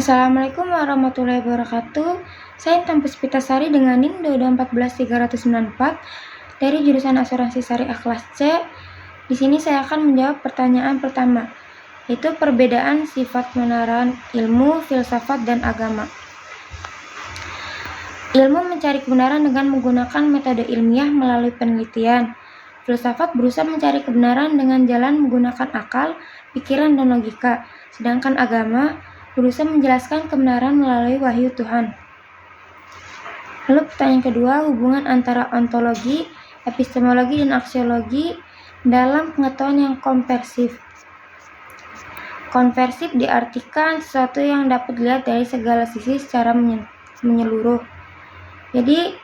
Assalamualaikum warahmatullahi wabarakatuh. Saya Intan Puspitasari dengan NIM 2214394 dari jurusan Asuransi Syariah kelas C. Di sini saya akan menjawab pertanyaan pertama, yaitu perbedaan sifat kebenaran, ilmu, filsafat, dan agama. Ilmu mencari kebenaran dengan menggunakan metode ilmiah melalui penelitian. Filsafat berusaha mencari kebenaran dengan jalan menggunakan akal, pikiran, dan logika. Sedangkan agama berusaha menjelaskan kebenaran melalui wahyu Tuhan. Lalu pertanyaan kedua, hubungan antara ontologi, epistemologi, dan aksiologi dalam pengetahuan yang konversif. Konversif diartikan sesuatu yang dapat dilihat dari segala sisi secara menyeluruh. Jadi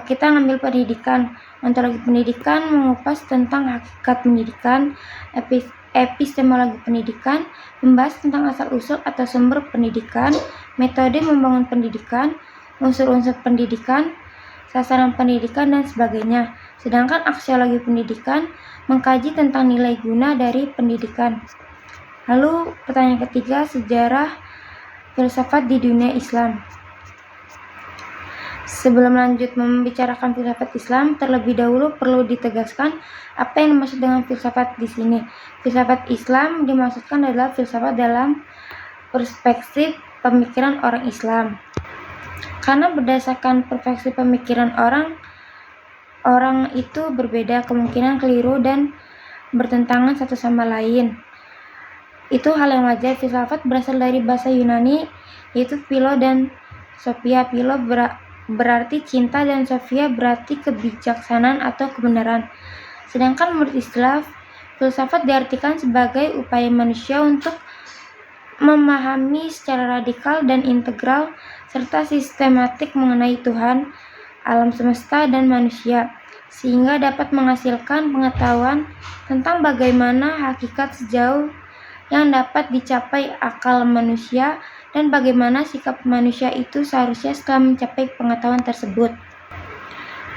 kita ngambil pendidikan. Ontologi pendidikan mengupas tentang hakikat pendidikan. Epistemologi pendidikan membahas tentang asal-usul atau sumber pendidikan, metode membangun pendidikan, unsur-unsur pendidikan, sasaran pendidikan, dan sebagainya. Sedangkan aksiologi pendidikan mengkaji tentang nilai guna dari pendidikan. Lalu pertanyaan ketiga, sejarah filsafat di dunia Islam. Sebelum lanjut membicarakan filsafat Islam, terlebih dahulu perlu ditegaskan apa yang dimaksud dengan filsafat di sini. Filsafat Islam dimaksudkan adalah filsafat dalam perspektif pemikiran orang Islam. Karena berdasarkan perspektif pemikiran orang itu berbeda, kemungkinan keliru dan bertentangan satu sama lain. Itu hal yang wajar. Filsafat berasal dari bahasa Yunani, yaitu philo dan sophia. Philo berarti cinta dan sophia berarti kebijaksanaan atau kebenaran. Sedangkan menurut Islam, filsafat diartikan sebagai upaya manusia untuk memahami secara radikal dan integral serta sistematik mengenai Tuhan, alam semesta, dan manusia, sehingga dapat menghasilkan pengetahuan tentang bagaimana hakikat sejauh yang dapat dicapai akal manusia dan bagaimana sikap manusia itu seharusnya setelah mencapai pengetahuan tersebut.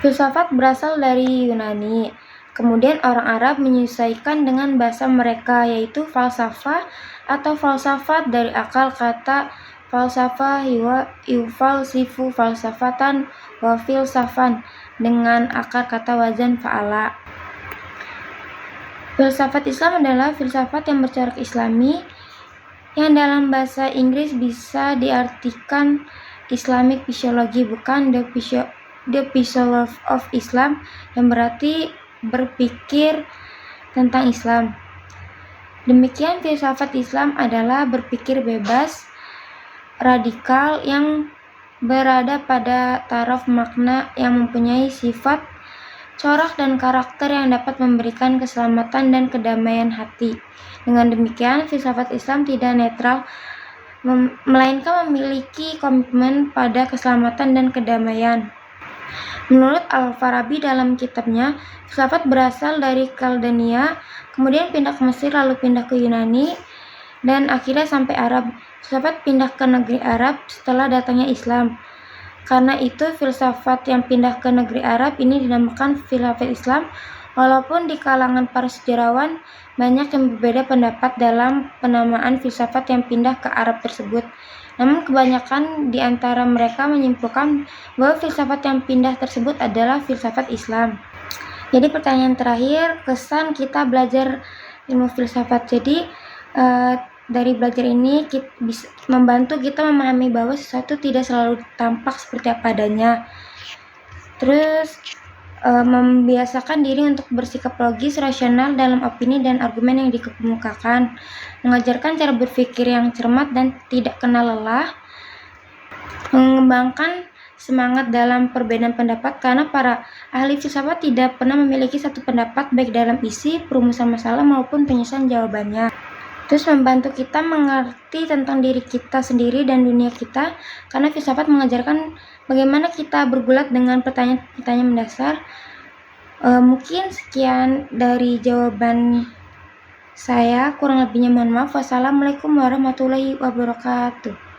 Filsafat berasal dari Yunani, kemudian orang Arab menyesuaikan dengan bahasa mereka, yaitu falsafah atau falsafat dari akal kata falsafah yufalsifu falsafatan wa filsafan dengan akar kata wazan fa'ala. Filsafat Islam adalah filsafat yang bercorak Islami, yang dalam bahasa Inggris bisa diartikan Islamic Physiology, bukan the philosophy of Islam, yang berarti berpikir tentang Islam. Demikian, filsafat Islam adalah berpikir bebas, radikal, yang berada pada taraf makna yang mempunyai sifat, corak, dan karakter yang dapat memberikan keselamatan dan kedamaian hati. Dengan demikian, filsafat Islam tidak netral, melainkan memiliki komitmen pada keselamatan dan kedamaian. Menurut Al-Farabi dalam kitabnya, filsafat berasal dari Kaldania, kemudian pindah ke Mesir, lalu pindah ke Yunani, dan akhirnya sampai Arab. Filsafat pindah ke negeri Arab setelah datangnya Islam. Karena itu, filsafat yang pindah ke negeri Arab ini dinamakan filsafat Islam, walaupun di kalangan para sejarawan banyak yang berbeda pendapat dalam penamaan filsafat yang pindah ke Arab tersebut. Namun kebanyakan di antara mereka menyimpulkan bahwa filsafat yang pindah tersebut adalah filsafat Islam. Jadi pertanyaan terakhir, kesan kita belajar ilmu filsafat. Jadi dari belajar ini bisa membantu kita memahami bahwa sesuatu tidak selalu tampak seperti apa adanya. Terus membiasakan diri untuk bersikap logis, rasional dalam opini dan argumen yang dikemukakan, mengajarkan cara berpikir yang cermat dan tidak kenal lelah, mengembangkan semangat dalam perbedaan pendapat, karena para ahli filsafat tidak pernah memiliki satu pendapat baik dalam isi, perumusan masalah maupun penyelesaian jawabannya. Terus membantu kita mengerti tentang diri kita sendiri dan dunia kita, karena filsafat mengajarkan bagaimana kita bergulat dengan pertanyaan-pertanyaan mendasar. Mungkin sekian dari jawaban saya, kurang lebihnya mohon maaf. Wassalamualaikum warahmatullahi wabarakatuh.